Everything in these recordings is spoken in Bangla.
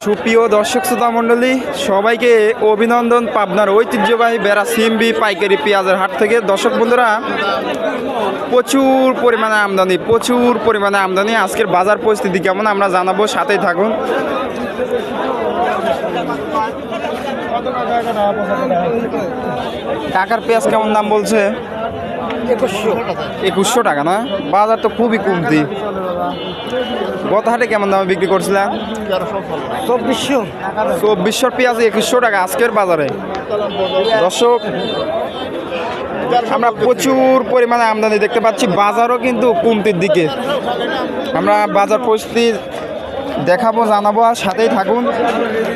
সুপ্রিয় দর্শক শ্রোতা মণ্ডলী, সবাইকে অভিনন্দন পাবনার ঐতিহ্যবাহী বেড়া সিএমবি পাইকারি পেঁয়াজের হাট থেকে। দর্শক বন্ধুরা, প্রচুর পরিমাণে আমদানি। আজকের বাজার পরিস্থিতি কেমন আমরা জানাবো, সাথেই থাকুন। টাকার পেঁয়াজ কেমন দাম বলছে? 2100 টাকা না? বাজার তো খুবই কমতি। গত হাটে কেমন দামে বিক্রি করছিলেন? 2400 পেঁয়াজ 2100 টাকা আজকের বাজারে। দর্শক, আমরা প্রচুর পরিমাণে আমদানি দেখতে পাচ্ছি, বাজারও কিন্তু কমতির দিকে। আমরা বাজার পরিস্থিতি দেখাবো, জানাবো, আর সাথেই থাকুন,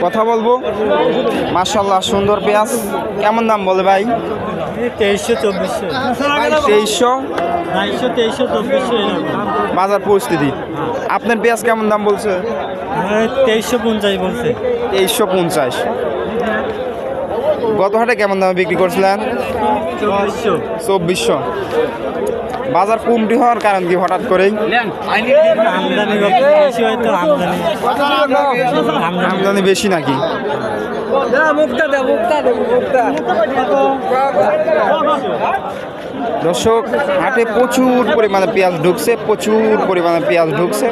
কথা বলবো। মাশাআল্লাহ, সুন্দর পেঁয়াজ। কেমন দাম বলে ভাই? 2300 বাজার পরিস্থিতি। আপনার পেঁয়াজ কেমন দাম বলছে? 2350 বলছে। 2350। গত হাটে কেমন দামে বিক্রি করছিলেন? 2400। বাজার কমতি হওয়ার কারণ কি হঠাৎ করেই? আমদানি বেশি নাকি? দর্শক, হাটে প্রচুর পরিমাণে পেঁয়াজ ঢুকছে।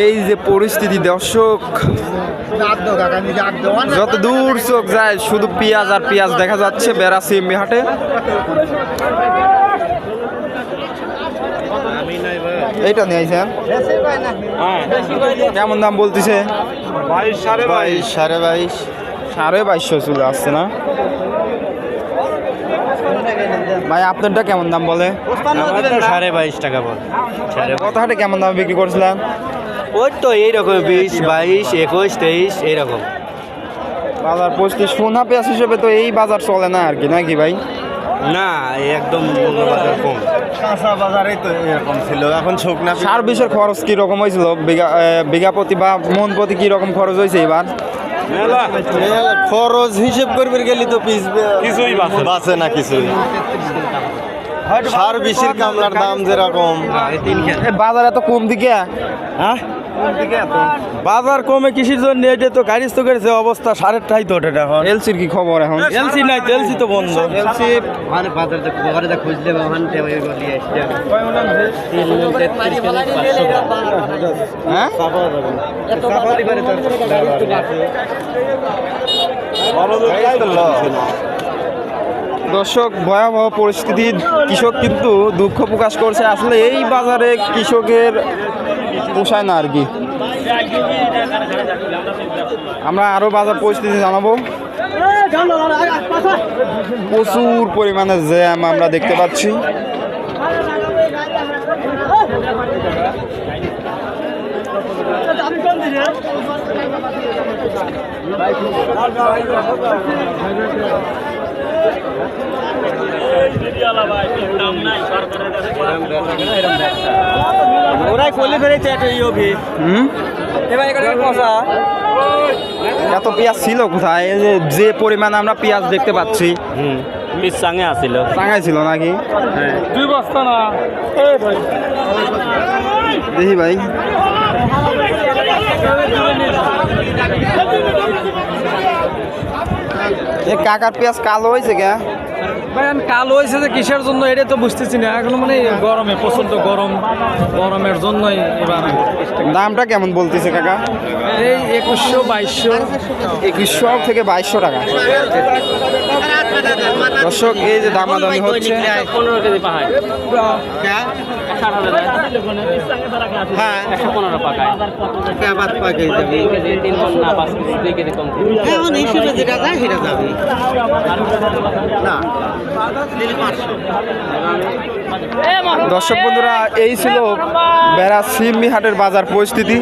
এই যে পরিস্থিতি দর্শক, যত দূর চোখ যায় শুধু পেঁয়াজ আর পেঁয়াজ দেখা যাচ্ছে বেড়া সিএমবি হাটে। এইটা নিয়ে আইছেন? কেমন দাম বলতেছে? 22,500 চলে আসছে না ভাই? আপনারটা কেমন দাম বলে? 22.5 টাকা বল। কত হাটে কেমন দাম বিক্রি করছিলেন? ওই তো এইরকম 20, 22, 21, 23 এইরকম বাজার পরিস্থিতি। সোনা পেঁয়াজ হিসেবে তো এই বাজার চলে না আর কি, নাকি ভাই? না, একদম বাজার কম। কাঁচা বাজারে তো এরকম ছিল। এখন শুকনা সার বিষের খরচ কি রকম হয়েছিল? বিঘা প্রতি বা মন প্রতি কি রকম খরচ হয়েছে এবার? খরচ হিসেব করবে গেলে তো কিছুই বাঁচে না। কিছুই সার বিষের কামলার দাম যেরকম। বাজার এত কম দিকে? হ্যাঁ, বাজার কমে কৃষির জন্য এটা তো গাড়িস্থ করেছে অবস্থা। সারের ঠাই তো ওটা এখন। এলসির কি খবর এখন? এলসি নাই তো, এলসি তো বন্ধ। এলসি মানে বাজারে খুঁজলে হ্যাঁ, দর্শক, ভয়াবহ পরিস্থিতি। কৃষক কিন্তু দুঃখ প্রকাশ করছে। আসলে এই বাজারে কৃষকের পোষায় না আর কি। আমরা আরো বাজার পরিস্থিতি জানাবো। প্রচুর পরিমাণে জ্যাম আমরা দেখতে পাচ্ছি। এত পেঁয়াজ ছিল কোথায়? যে পরিমাণে আমরা পেঁয়াজ দেখতে পাচ্ছি, চাঙাই ছিল নাকি? 2 বস্তা না দেখি ভাই। কাকার পেঁয়াজ কালো হয়েছে কে? কালো হয়েছে যে কিসের জন্য এটা তো বুঝতেছি না এখন। মানে গরমে, প্রচন্ড গরমের জন্যই এবার। দামটা কেমন বলতেছে কাকা? এই 2100, 2100 থেকে 2200 টাকা। দর্শক, এই যে দামাদামি হচ্ছে। 15 কেজি পাহাড়। হ্যাঁ, 115 পাকায়। দর্শক বন্ধুরা, এই ছিল বেড়া সিএমবি হাটের বাজার পরিস্থিতি।